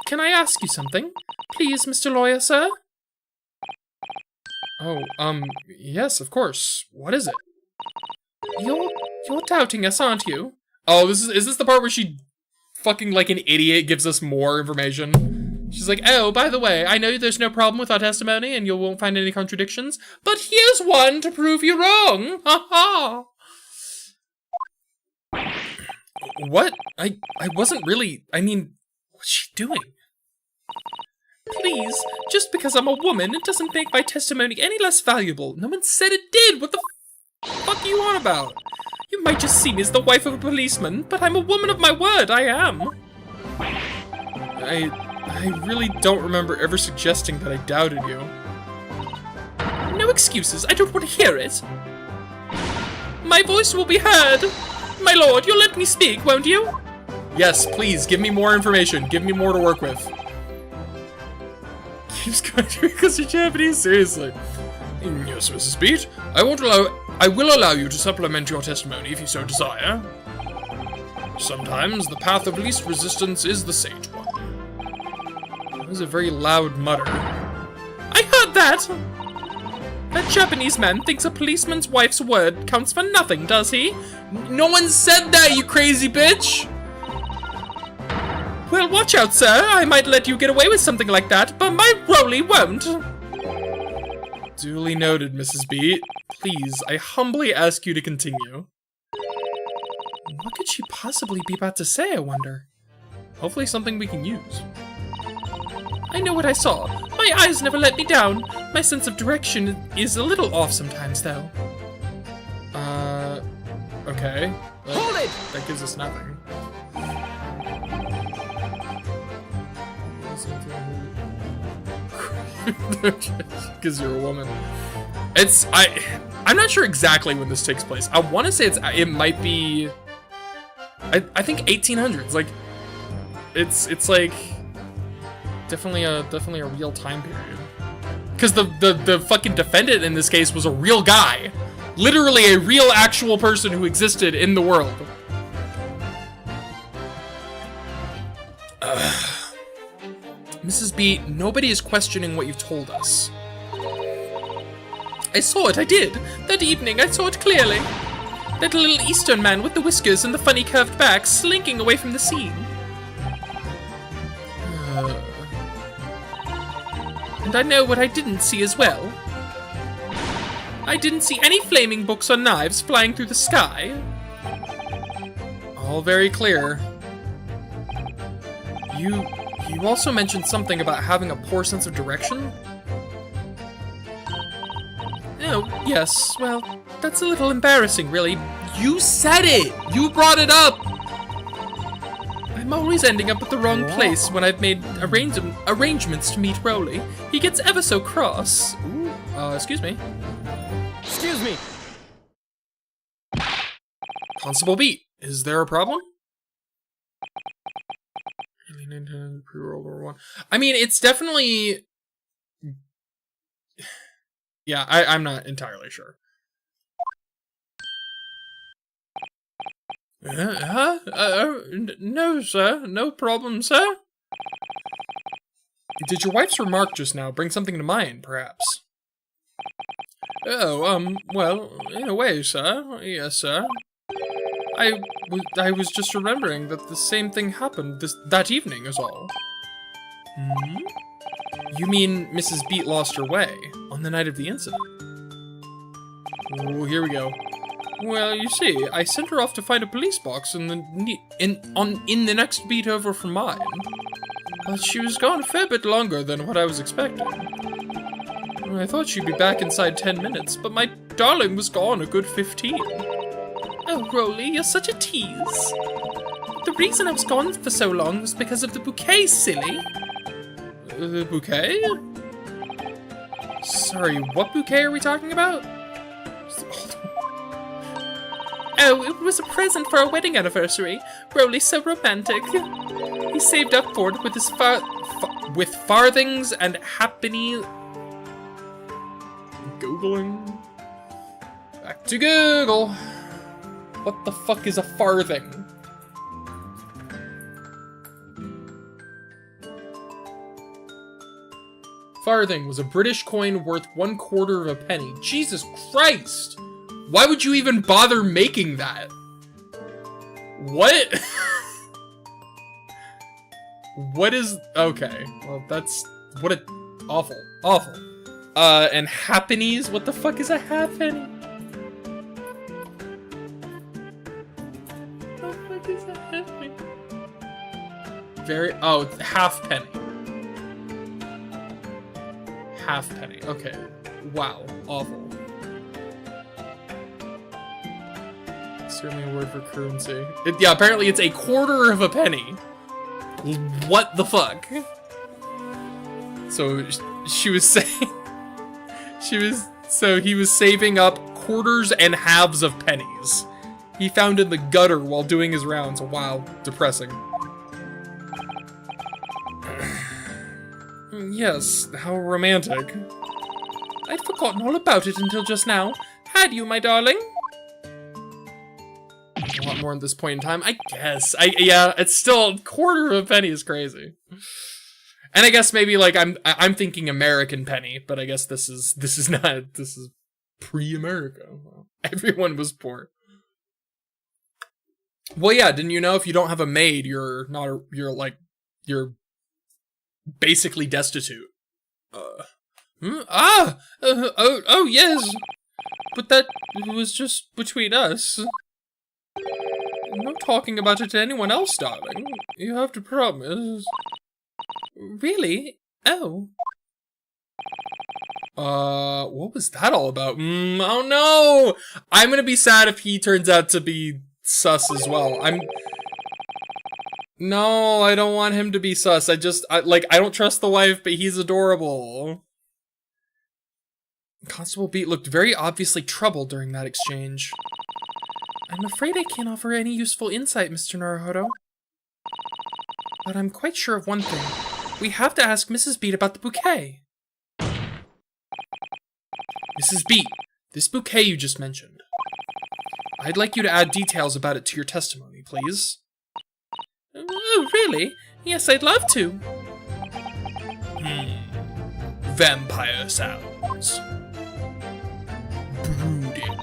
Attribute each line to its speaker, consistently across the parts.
Speaker 1: Can I ask you something? Please, Mr. Lawyer, sir? Oh, yes, of course. What is it? You're doubting us, aren't you? Oh, is this the part where she fucking like an idiot gives us more information? She's like, oh, by the way, I know there's no problem with our testimony and you won't find any contradictions, but here's one to prove you wrong. Ha ha. What? I wasn't really, I mean, what's she doing? Please, just because I'm a woman, it doesn't make my testimony any less valuable. No one said it did. What the fuck are you on about? You might just see me as the wife of a policeman, but I'm a woman of my word, I am. I really don't remember ever suggesting that I doubted you. No excuses, I don't want to hear it. My voice will be heard. My lord, you'll let me speak, won't you? Yes, please, give me more information. Give me more to work with. Keeps going because you're Japanese, seriously. Yes, Mrs. Beat. I will allow you to supplement your testimony if you so desire. Sometimes the path of least resistance is the sage one. That was a very loud mutter. I heard that! That Japanese man thinks a policeman's wife's word counts for nothing, does he? No one said that, you crazy bitch! Well, watch out, sir. I might let you get away with something like that, but my Rolly won't. Duly noted, Mrs. Beat. Please, I humbly ask you to continue. What could she possibly be about to say, I wonder? Hopefully something we can use. I know what I saw. My eyes never let me down. My sense of direction is a little off sometimes, though. Okay.
Speaker 2: Hold it!
Speaker 1: That gives us nothing. Because you're a woman. I'm not sure exactly when this takes place. I want to say it might be, I think 1800s. Like, it's like definitely a real time period. Because the fucking defendant in this case was a real guy, literally a real actual person who existed in the world. Mrs. B, nobody is questioning what you've told us. I saw it, I did. That evening, I saw it clearly. That little Eastern man with the whiskers and the funny curved back slinking away from the scene. And I know what I didn't see as well. I didn't see any flaming books or knives flying through the sky. All very clear. You also mentioned something about having a poor sense of direction? Oh, yes, well, that's a little embarrassing, really. You said it! You brought it up! I'm always ending up at the wrong place when I've made arrangements to meet Rowley. He gets ever so cross. Ooh, excuse me.
Speaker 2: Excuse me!
Speaker 1: Constable Beat, is there a problem? Pre-World War I. I mean, it's definitely... Yeah, I'm not entirely sure. No, sir. No problem, sir. Did your wife's remark just now bring something to mind, perhaps? Oh, well, in a way, sir. Yes, sir. I was just remembering that the same thing happened that evening is all. Hmm? You mean Mrs. Beat lost her way on the night of the incident? Oh, here we go. Well, you see, I sent her off to find a police box in the next beat over from mine. But she was gone a fair bit longer than what I was expecting. I thought she'd be back inside 10 minutes, but my darling was gone a good 15. Oh, Rowley, you're such a tease. The reason I was gone for so long was because of the bouquet, silly. The bouquet? Sorry, what bouquet are we talking about? Oh, it was a present for our wedding anniversary. Rowley's so romantic. He saved up for it with his with farthings and halfpenny. Googling. Back to Google. What the fuck is a farthing? farthing was a British coin worth 1/4 of a penny. Jesus Christ! Why would you even bother making that? What? What is... Okay, well, that's... What a... Awful. Awful. And halfpennies? What the fuck is a halfpenny? What the fuck is a halfpenny? Very... Oh, halfpenny. Halfpenny. Okay. Wow. Awful. Certainly a word for currency. Yeah, apparently it's 1/4 of a penny. What the fuck? So she was saying... So he was saving up quarters and halves of pennies. He found in the gutter while doing his rounds. Wow, depressing. Yes, how romantic. I'd forgotten all about it until just now. Had you, my darling? A lot more at this point in time, I guess. Yeah, it's still 1/4 of a penny is crazy. And I guess maybe like I'm thinking American penny, but I guess this is not. This is pre-America. Well, everyone was poor. Well, yeah. Didn't you know if you don't have a maid, you're basically destitute. Oh yes, but that was just between us. I'm not talking about it to anyone else, darling. You have to promise. Really? Oh. What was that all about? Oh no! I'm gonna be sad if he turns out to be sus as well. No, I don't want him to be sus. I don't trust the wife, but he's adorable. Constable Beat looked very obviously troubled during that exchange. I'm afraid I can't offer any useful insight, Mr. Naruhodo. But I'm quite sure of one thing. We have to ask Mrs. Beat about the bouquet. Mrs. Beat, this bouquet you just mentioned. I'd like you to add details about it to your testimony, please. Oh, really? Yes, I'd love to. Vampire sounds. Brooding.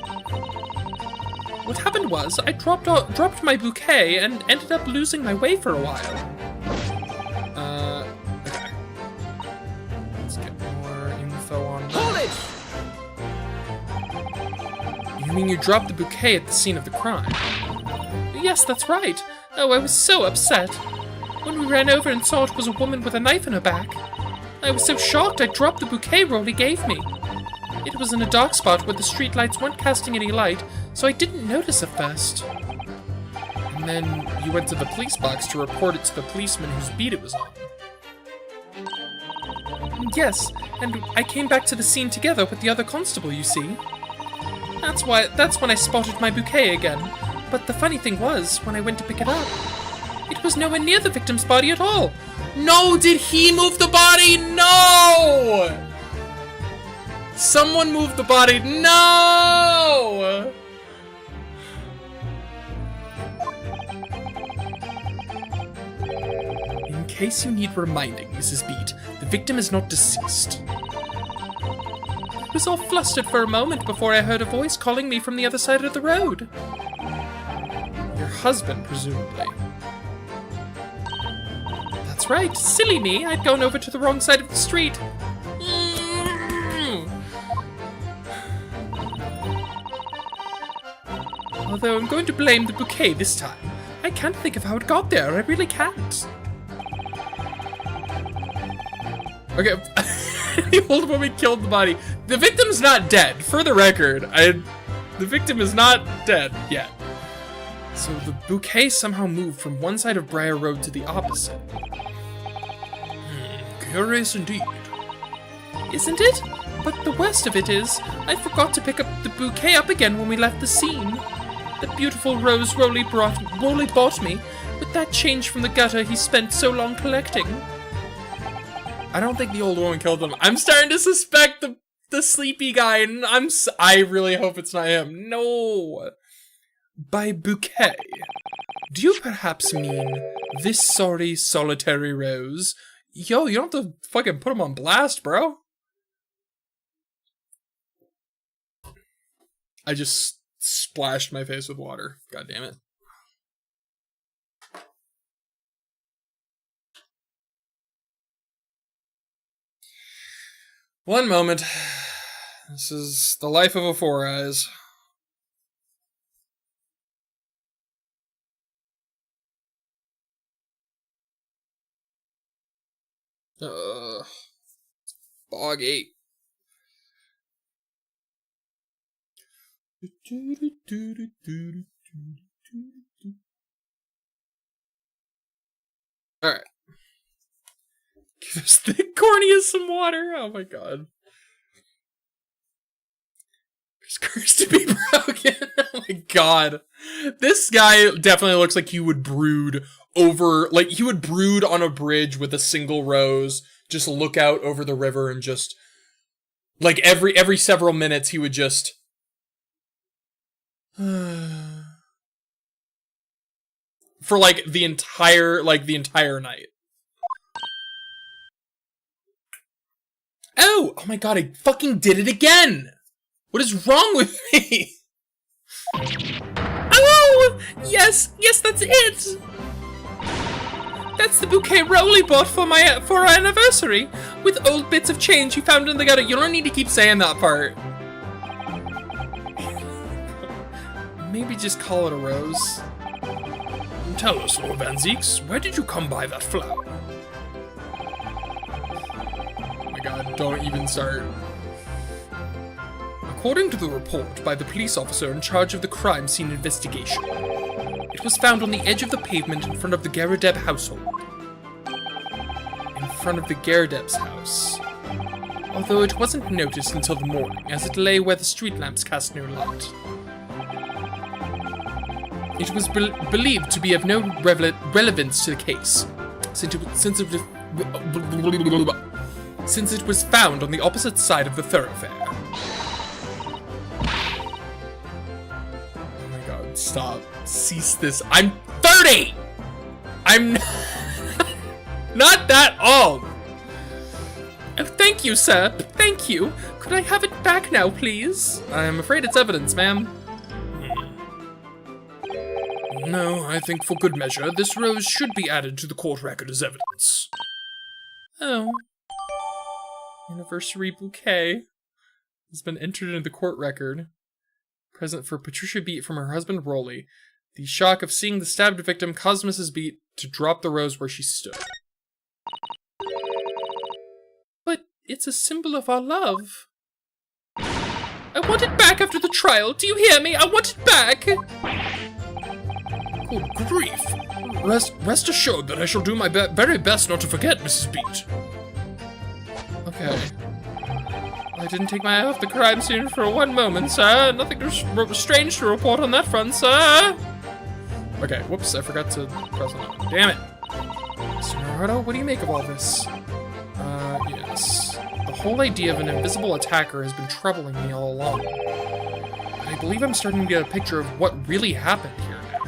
Speaker 1: What happened was, I dropped my bouquet and ended up losing my way for a while. Okay. Let's get more info on that. Hold it! You mean you dropped the bouquet at the scene of the crime? Yes, that's right. Oh, I was so upset. When we ran over and saw it was a woman with a knife in her back, I was so shocked I dropped the bouquet Rolly gave me. It was in a dark spot where the streetlights weren't casting any light, so I didn't notice at first. And then you went to the police box to report it to the policeman whose beat it was on. Yes, and I came back to the scene together with the other constable, you see. That's when I spotted my bouquet again. But the funny thing was, when I went to pick it up, it was nowhere near the victim's body at all. No, did he move the body? No! Someone moved the body. No! In case you need reminding, Mrs. Beat, the victim is not deceased. I was all flustered for a moment before I heard a voice calling me from the other side of the road. Your husband, presumably. That's right, silly me, I'd gone over to the wrong side of the street. Although I'm going to blame the bouquet this time. I can't think of how it got there, I really can't. Okay, the old woman killed the body. The victim's not dead, for the record. The victim is not dead yet. So the bouquet somehow moved from one side of Briar Road to the opposite. Curious indeed. Isn't it? But the worst of it is, I forgot to pick up the bouquet up again when we left the scene. The beautiful rose Rolly bought me, with that change from the gutter he spent so long collecting. I don't think the old woman killed him. I'm starting to suspect the sleepy guy, and I really hope it's not him. No. By bouquet, do you perhaps mean this sorry solitary rose Yo, you don't have to fucking put him on blast, bro. I just splashed my face with water. God damn it. One moment. This is the life of a Four Eyes. Boggy. Alright. Give us the corniest some water. Oh my god. There's cursed to be broken. Oh my god. This guy definitely looks like he would brood over, like he would brood on a bridge with a single rose, just look out over the river and just, like every several minutes he would just for like the entire night. Oh my god, I fucking did it again! What is wrong with me? Oh! Yes, that's it! That's the bouquet Rowley bought for our anniversary, with old bits of change he found in the gutter. You don't need to keep saying that part. Maybe just call it a rose. Tell us, Lord Van Zeeks, where did you come by that flower? Oh my god, don't even start. According to the report by the police officer in charge of the crime scene investigation, it was found on the edge of the pavement in front of the Garadeb household. In front of the Garadeb's house. Although it wasn't noticed until the morning, as it lay where the street lamps cast no light. It was believed to be of no relevance to the case, since it was found on the opposite side of the thoroughfare. Oh my god, stop. Cease this. I'm 30! I'm not that old! Oh, thank you, sir. Thank you. Could I have it back now, please? I'm afraid it's evidence, ma'am. No, I think for good measure, this rose should be added to the court record as evidence. Oh. Anniversary bouquet has been entered into the court record. Present for Patricia Beat from her husband, Rolly. The shock of seeing the stabbed victim caused Mrs. Beat to drop the rose where she stood. But it's a symbol of our love. I want it back after the trial. Do you hear me? I want it back! Good grief. Rest assured that I shall do my very best not to forget, Mrs. Beat. Okay. I didn't take my eye off the crime scene for one moment, sir. Nothing strange to report on that front, sir. Okay, whoops, I forgot to press on it. Damn it. Mr. Naruto, what do you make of all this? Yes. The whole idea of an invisible attacker has been troubling me all along. And I believe I'm starting to get a picture of what really happened here now.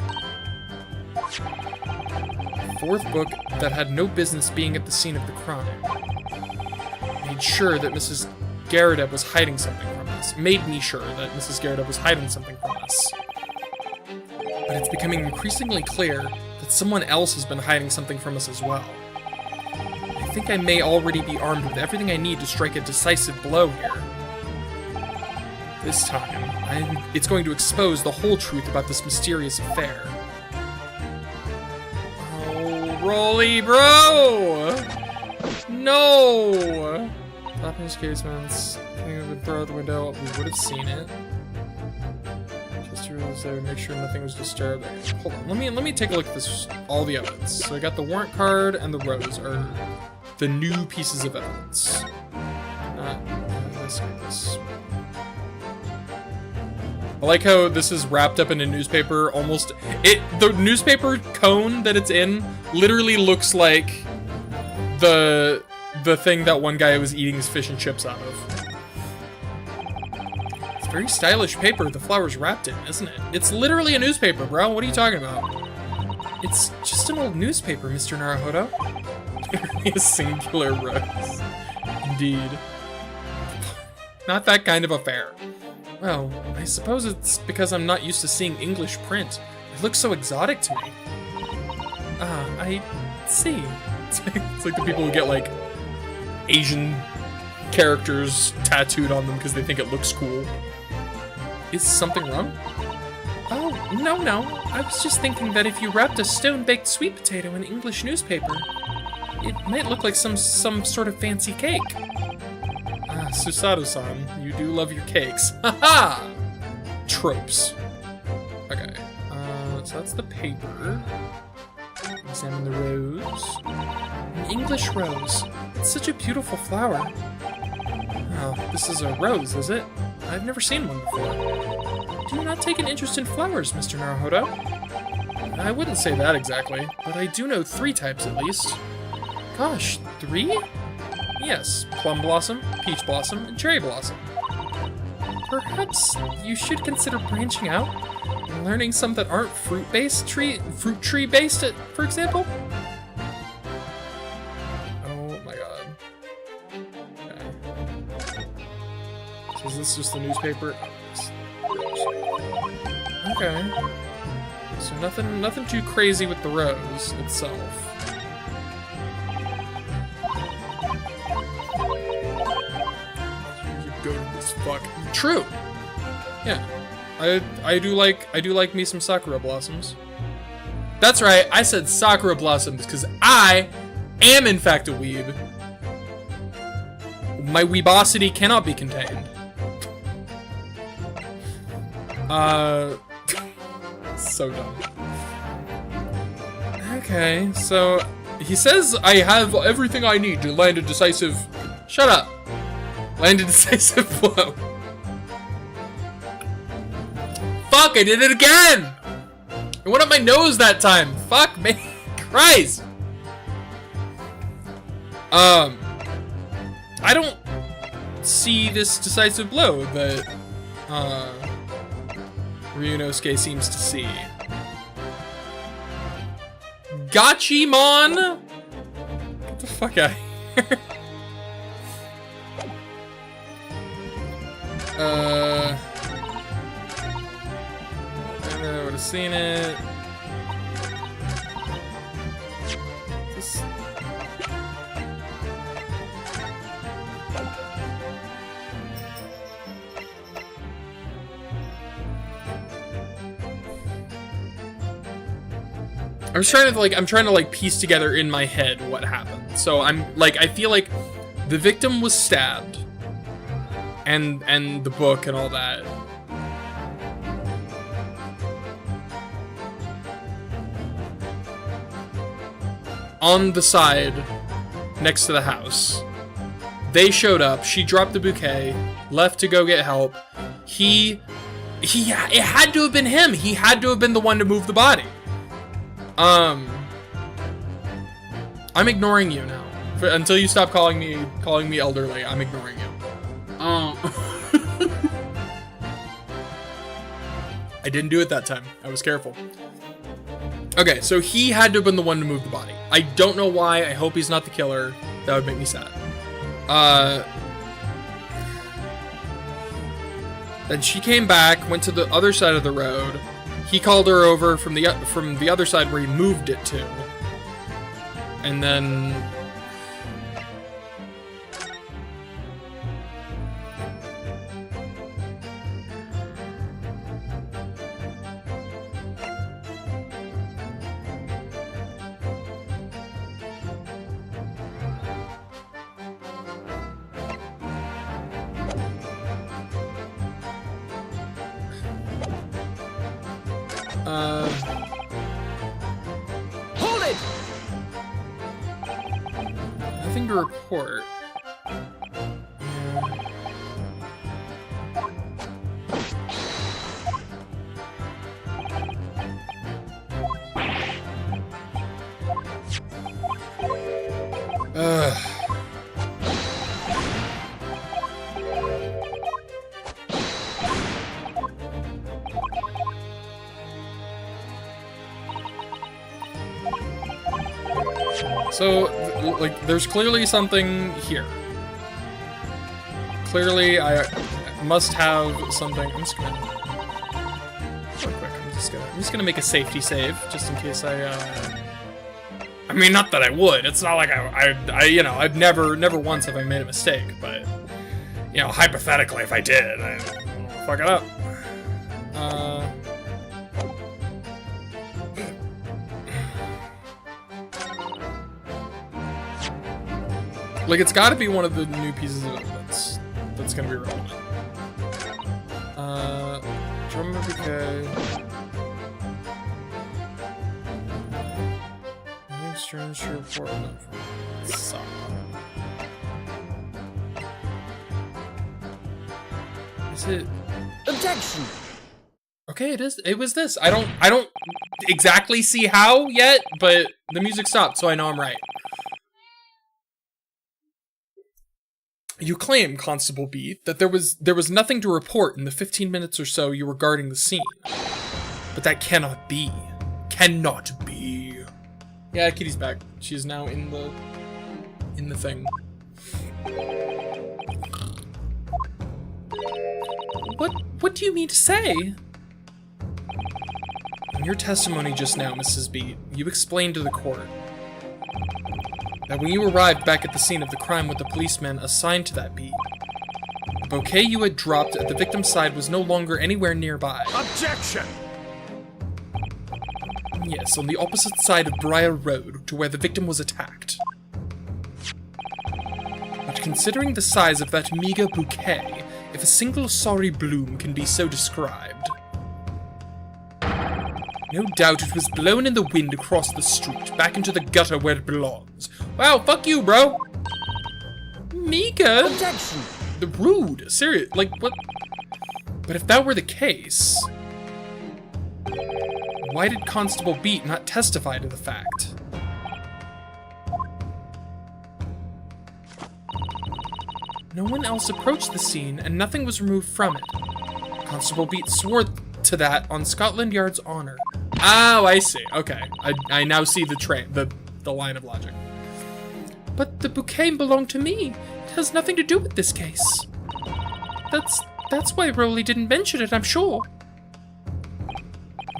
Speaker 1: The fourth book that had no business being at the scene of the crime. Made sure that Mrs. Garadeb was hiding something from us. Made me sure that Mrs. Garadeb was hiding something from us. But it's becoming increasingly clear that someone else has been hiding something from us as well. I think I may already be armed with everything I need to strike a decisive blow here. This time, it's going to expose the whole truth about this mysterious affair. Oh, Rolly, bro! No! Top in his casements. Thing would throw out the window. We would have seen it. Just to realize there, make sure nothing was disturbed. Hold on, let me take a look at this. All the evidence. So I got the warrant card and the rose are the new pieces of evidence. Not this. I like how this is wrapped up in a newspaper. Almost the newspaper cone that it's in literally looks like the thing that one guy was eating his fish and chips out of. It's very stylish paper the flower's wrapped in, isn't it? It's literally a newspaper, bro. What are you talking about? It's just an old newspaper, Mr. Naruhodo. A singular rose. Indeed. Not that kind of affair. Well, I suppose it's because I'm not used to seeing English print. It looks so exotic to me. Ah, I see. It's like the people who get, like, Asian characters tattooed on them because they think it looks cool. Is something wrong? Oh, no. I was just thinking that if you wrapped a stone-baked sweet potato in English newspaper, it might look like some sort of fancy cake. Ah, Susato-san, you do love your cakes. Haha! Tropes. Okay, so that's the paper. Examine the rose. An English rose. It's such a beautiful flower. Oh, this is a rose, is it? I've never seen one before. Do you not take an interest in flowers, Mr. Naruhodo? I wouldn't say that exactly, but I do know 3 types at least. Gosh, 3? Yes, plum blossom, peach blossom, and cherry blossom. Perhaps you should consider branching out and learning some that aren't fruit tree based, for example? Oh my god. Okay. So is this just the newspaper? Okay. So nothing too crazy with the rose itself. Go to this fuck. True. Yeah. I do like me some Sakura blossoms. That's right, I said Sakura blossoms because I am in fact a weeb. My weebosity cannot be contained. So dumb. Okay, so he says I have everything I need to land a decisive. Shut up. Land a decisive blow. Fuck, I did it again! It went up my nose that time. Fuck me. Christ. I don't see this decisive blow that, Ryunosuke seems to see. Gachimon! Get the fuck out of here. I would have seen it. This... I'm trying to piece together in my head what happened. So I feel like the victim was stabbed. And the book and all that. On the side, next to the house. They showed up, she dropped the bouquet, left to go get help. It had to have been him. He had to have been the one to move the body. I'm ignoring you now. Until you stop calling me elderly, I'm ignoring you. I didn't do it that time. I was careful. Okay, so he had to have been the one to move the body. I don't know why. I hope he's not the killer. That would make me sad. Then she came back, went to the other side of the road. He called her over from the other side where he moved it to. And then...
Speaker 2: Hold it!
Speaker 1: Nothing to report. So, like, there's clearly something here. Clearly, I must have something. I'm just gonna real quick. I'm just gonna make a safety save just in case I mean, not that I would. It's not like you know, I've never once have I made a mistake, but you know, hypothetically, if I did, I'd fuck it up. Like, it's got to be one of the new pieces of evidence that's gonna be relevant. Drum of bouquet. Strange to report. Saw. Is it?
Speaker 2: Objection.
Speaker 1: Okay, it is. It was this. I don't exactly see how yet, but the music stopped, so I know I'm right. You claim, Constable B, that there was nothing to report in the 15 minutes or so you were guarding the scene. But that cannot be. Cannot be. Yeah, Kitty's back. She is now in the thing. What do you mean to say? In your testimony just now, Mrs. B, you explained to the court that when you arrived back at the scene of the crime with the policeman assigned to that beat, the bouquet you had dropped at the victim's side was no longer anywhere nearby.
Speaker 2: Objection!
Speaker 1: Yes, on the opposite side of Briar Road to where the victim was attacked. But considering the size of that meager bouquet, if a single sorry bloom can be so described, no doubt it was blown in the wind across the street, back into the gutter where it belongs. Wow, fuck you, bro! Meager?
Speaker 2: Objection!
Speaker 1: The rude, serious, like, what? But if that were the case, why did Constable Beat not testify to the fact? No one else approached the scene, and nothing was removed from it. Constable Beat swore to that on Scotland Yard's honor. Oh, I see. Okay, I now see the line of logic. But the bouquet belonged to me. It has nothing to do with this case. That's why Rowley didn't mention it, I'm sure.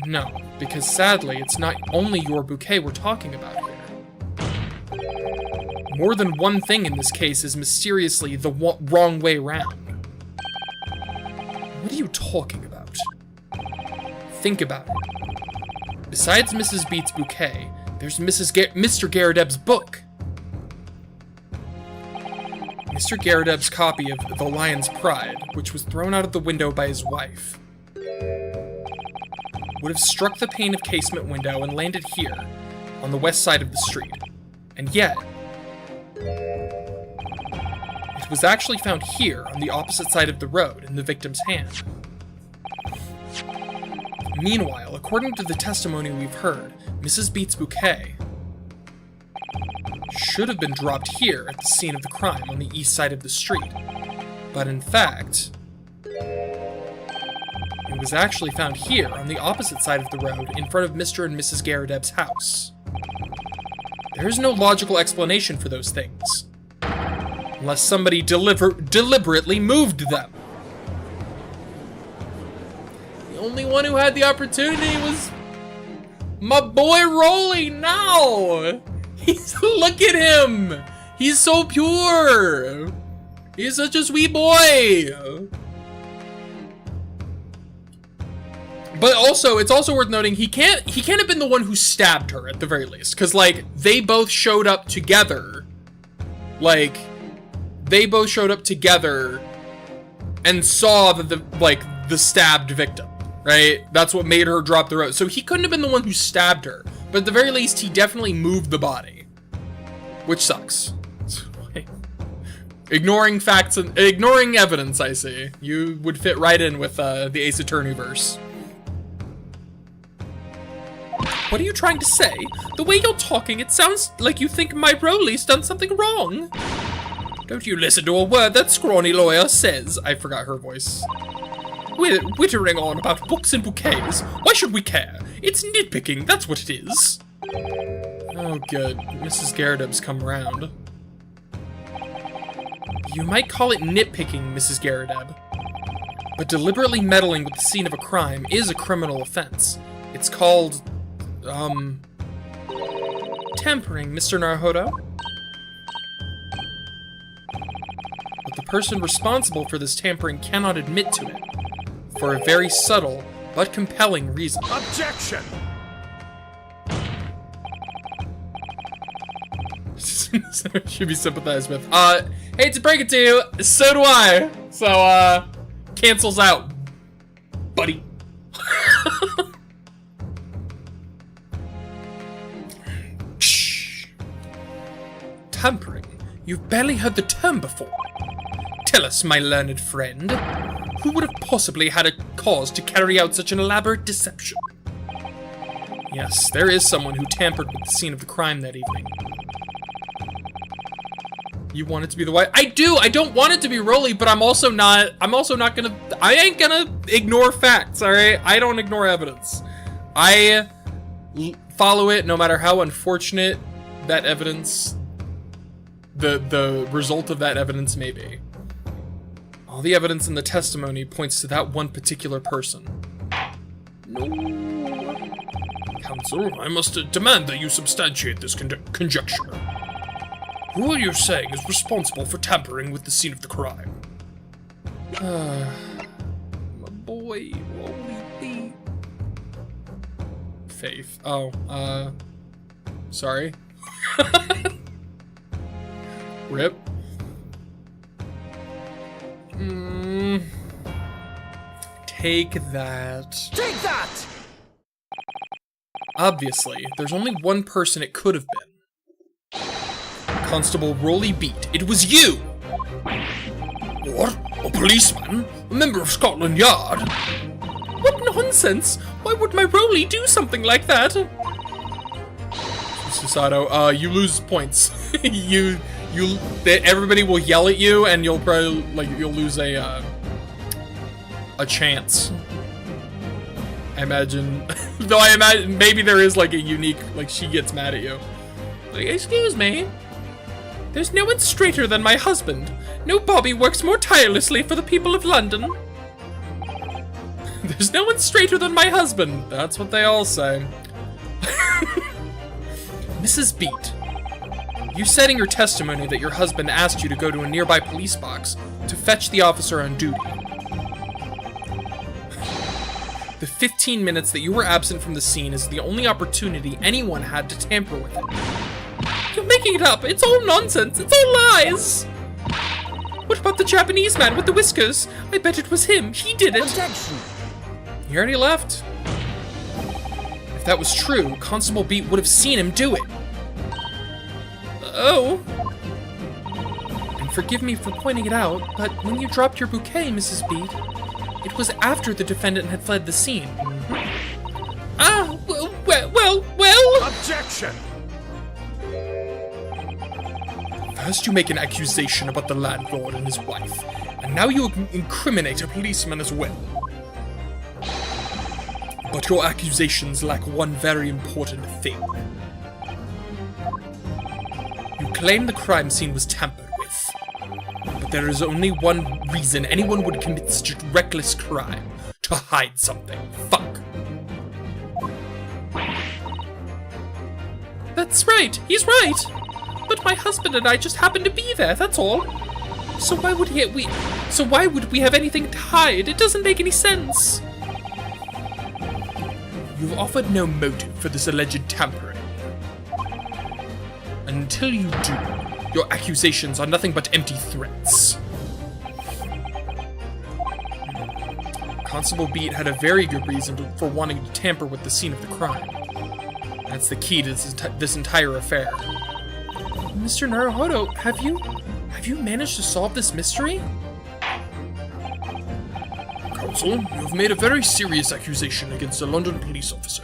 Speaker 1: No, because sadly, it's not only your bouquet we're talking about here. More than one thing in this case is mysteriously the wrong way round. What are you talking about? Think about it. Besides Mrs. Beat's bouquet, there's Mr. Garrideb's book. Mr. Garrideb's copy of The Lion's Pride, which was thrown out of the window by his wife, would have struck the pane of casement window and landed here, on the west side of the street. And yet, it was actually found here, on the opposite side of the road, in the victim's hand. Meanwhile, according to the testimony we've heard, Mrs. Beat's bouquet should have been dropped here at the scene of the crime on the east side of the street. But in fact, it was actually found here on the opposite side of the road in front of Mr. and Mrs. Garrideb's house. There is no logical explanation for those things, unless somebody deliberately moved them. The only one who had the opportunity was my boy Rolly. No! Look at him! He's so pure! He's such a sweet boy! But also, it's also worth noting, he can't have been the one who stabbed her, at the very least. Because, like, they both showed up together. Like, they both showed up together and saw the stabbed victim, right? That's what made her drop the road. So he couldn't have been the one who stabbed her. But at the very least, he definitely moved the body. Which sucks. Ignoring facts and ignoring evidence, I see. You would fit right in with the Ace Attorney verse. What are you trying to say? The way you're talking, it sounds like you think my Rowley's done something wrong. Don't you listen to a word that scrawny lawyer says. I forgot her voice. We're wittering on about books and bouquets. Why should we care? It's nitpicking, that's what it is. Oh, good. Mrs. Garrideb's come around. You might call it nitpicking, Mrs. Garrideb, but deliberately meddling with the scene of a crime is a criminal offense. It's called, tampering, Mr. Naruhodo. But the person responsible for this tampering cannot admit to it, for a very subtle but compelling reason.
Speaker 2: Objection!
Speaker 1: Should be sympathized with. Hate to break it to you, so do I. So, cancels out, buddy. Tampering? You've barely heard the term before. Tell us, my learned friend, who would have possibly had a cause to carry out such an elaborate deception? Yes, there is someone who tampered with the scene of the crime that evening. You want it to be the wife? I do! I don't want it to be Rolly, but I'm also not gonna, I ain't gonna ignore facts, alright? I don't ignore evidence. I follow it no matter how unfortunate that evidence, the result of that evidence may be. All the evidence in the testimony points to that one particular person. No. Counsel, I must demand that you substantiate this conjecture. Who are you saying is responsible for tampering with the scene of the crime? My boy, Rolly B. Faith. Oh, sorry. Rip. Take that.
Speaker 2: Take that!
Speaker 1: Obviously, there's only one person it could have been. Constable Rolly Beat, it was you! What? A policeman? A member of Scotland Yard? What nonsense! Why would my Rolly do something like that? Susato, you lose points. Everybody will yell at you, and you'll probably, you'll lose a chance. I imagine, though I imagine maybe there is a unique, she gets mad at you. Excuse me? There's no one straighter than my husband. No Bobby works more tirelessly for the people of London. There's no one straighter than my husband. That's what they all say. Mrs. Beat, you said in your testimony that your husband asked you to go to a nearby police box to fetch the officer on duty. The 15 minutes that you were absent from the scene is the only opportunity anyone had to tamper with it. You're making it up. It's all nonsense. It's all lies. What about the Japanese man with the whiskers? I bet it was him. He did it.
Speaker 2: Objection.
Speaker 1: He already left. If that was true, Constable Beat would have seen him do it. Oh. And forgive me for pointing it out, but when you dropped your bouquet, Mrs. Beat, it was after the defendant had fled the scene. Ah, well.
Speaker 2: Objection.
Speaker 1: First you make an accusation about the landlord and his wife, and now you incriminate a policeman as well. But your accusations lack one very important thing. You claim the crime scene was tampered with, but there is only one reason anyone would commit such a reckless crime: to hide something. Fuck. That's right, he's right. But my husband and I just happened to be there, that's all. So why would we have anything to hide? It doesn't make any sense. You've offered no motive for this alleged tampering. And until you do, your accusations are nothing but empty threats. Constable Beat had a very good reason for wanting to tamper with the scene of the crime. That's the key to this entire affair. Mr. Naruhodo, have you managed to solve this mystery? Counsel, you have made a very serious accusation against a London police officer.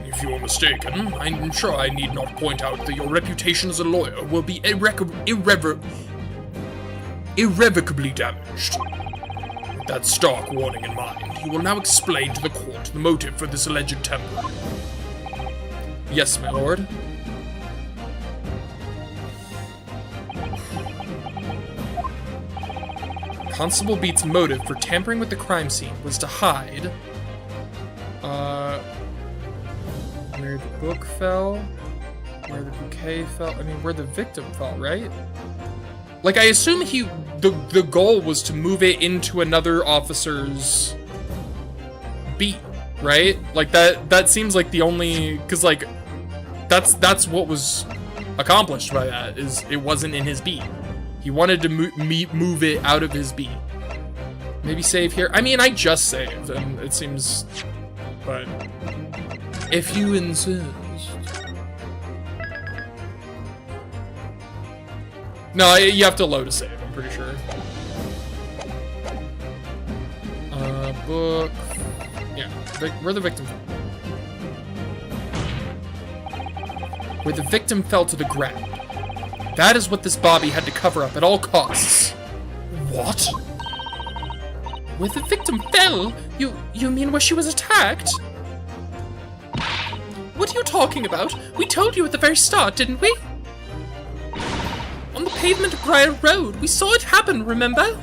Speaker 1: If you are mistaken, I'm sure I need not point out that your reputation as a lawyer will be irrevocably damaged. With that stark warning in mind, you will now explain to the court the motive for this alleged tampering. Yes, my lord. Constable Beat's motive for tampering with the crime scene was to hide where the book fell, where the bouquet fell, I mean where the victim fell, right? Like I assume the goal was to move it into another officer's beat, right? Like that seems like the only, cause like that's what was accomplished by that, is it wasn't in his beat. He wanted to move it out of his beat. Maybe save here. I mean, I just saved, and it seems, but if you insist. No, you have to load a save, I'm pretty sure. Book. Yeah, where the victim fell. Where the victim fell to the ground. That is what this Bobby had to cover up at all costs. What? Where the victim fell? You mean where she was attacked? What are you talking about? We told you at the very start, didn't we? On the pavement of Briar Road. We saw it happen, remember?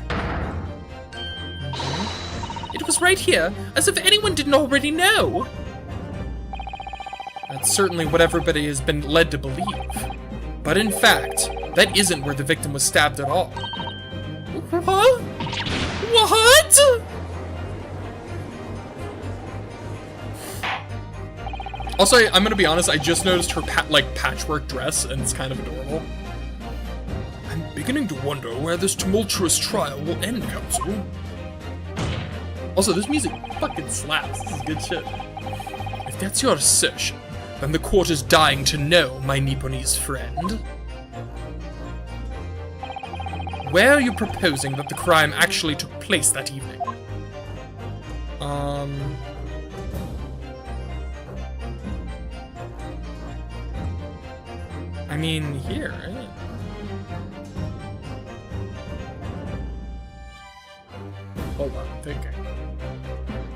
Speaker 1: It was right here, as if anyone didn't already know. That's certainly what everybody has been led to believe. But in fact, that isn't where the victim was stabbed at all. What? What? Also, I'm gonna be honest, I just noticed her patchwork dress, and it's kind of adorable. I'm beginning to wonder where this tumultuous trial will end, Counsel. Also, this music fucking slaps. This is good shit. If that's your assertion, then the court is dying to know, my Nipponese friend. Where are you proposing that the crime actually took place that evening? I mean, here, right? Hold on, I'm thinking.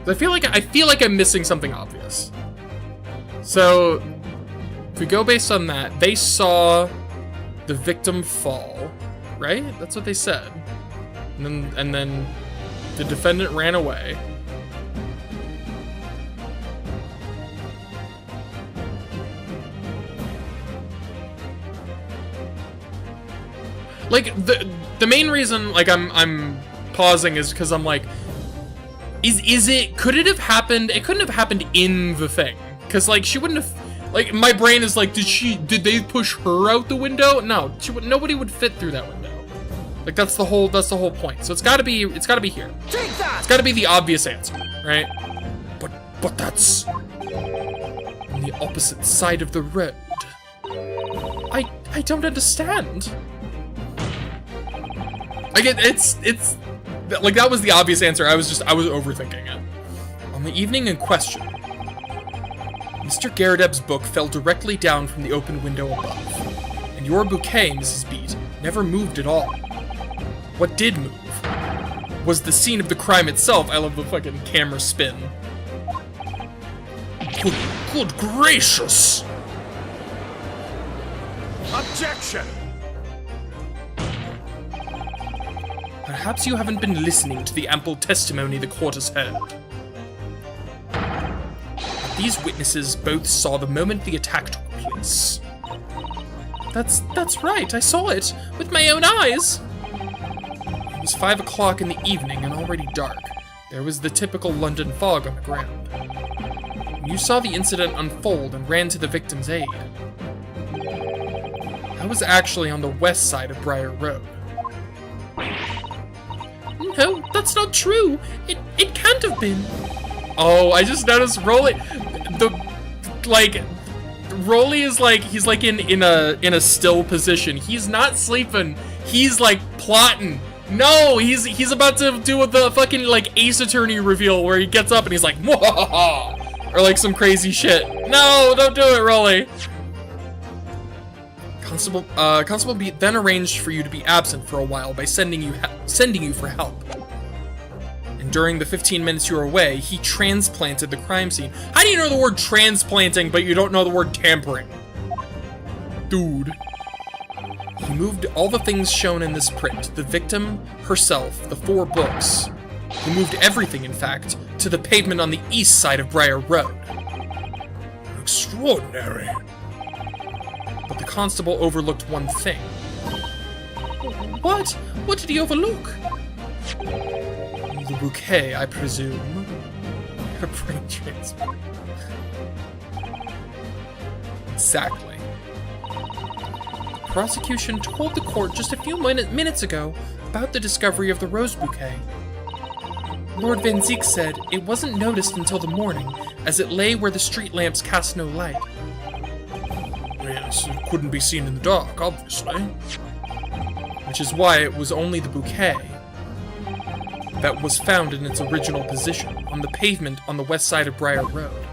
Speaker 1: I feel like I'm missing something obvious. So, if we go based on that, they saw the victim fall, right? That's what they said. And then the defendant ran away. Like the main reason like I'm pausing is because I'm like, could it have happened? It couldn't have happened in the thing. Cause like she wouldn't have, like my brain is like, did they push her out the window? No, nobody would fit through that window. Like that's the whole point. So it's gotta be here.
Speaker 2: Take that!
Speaker 1: It's gotta be the obvious answer, right? But that's on the opposite side of the road. I don't understand. Like it's like that was the obvious answer. I was overthinking it. On the evening in question, Mr. Garrideb's book fell directly down from the open window above, and your bouquet, Mrs. Beat, never moved at all. What did move was the scene of the crime itself. I love the fucking camera spin. Good gracious!
Speaker 2: Objection!
Speaker 1: Perhaps you haven't been listening to the ample testimony the court has heard. These witnesses both saw the moment the attack took place. That's right, I saw it with my own eyes. It was 5 o'clock in the evening and already dark. There was the typical London fog on the ground. You saw the incident unfold and ran to the victim's aid. I was actually on the west side of Briar Road. No, that's not true. It can't have been. Oh, I just noticed Rolly. Rolly is like he's like in a still position. He's not sleeping. He's like plotting. No, he's about to do the fucking like Ace Attorney reveal where he gets up and he's like, Mwahaha! Or like some crazy shit. No, don't do it, Rolly. Constable B then arranged for you to be absent for a while by sending you for help. And during the 15 minutes you were away, he transplanted the crime scene. How do you know the word transplanting, but you don't know the word tampering? Dude. He moved all the things shown in this print, the victim, herself, the 4 books. He moved everything, in fact, to the pavement on the east side of Briar Road. Extraordinary. But the constable overlooked one thing. What? What did he overlook? The bouquet, I presume. A brain transplant. Exactly. The prosecution told the court just a few minutes ago about the discovery of the rose bouquet. Lord Van Zeek said it wasn't noticed until the morning, as it lay where the street lamps cast no light. Yes, it couldn't be seen in the dark, obviously. Which is why it was only the bouquet that was found in its original position, on the pavement on the west side of Briar Road.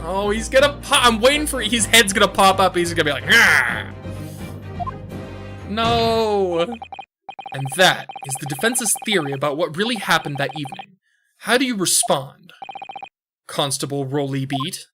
Speaker 1: Oh, he's gonna pop. I'm waiting for his head's gonna pop up. He's gonna be like, ah! No. And that is the defense's theory about what really happened that evening. How do you respond, Constable Rolly Beat?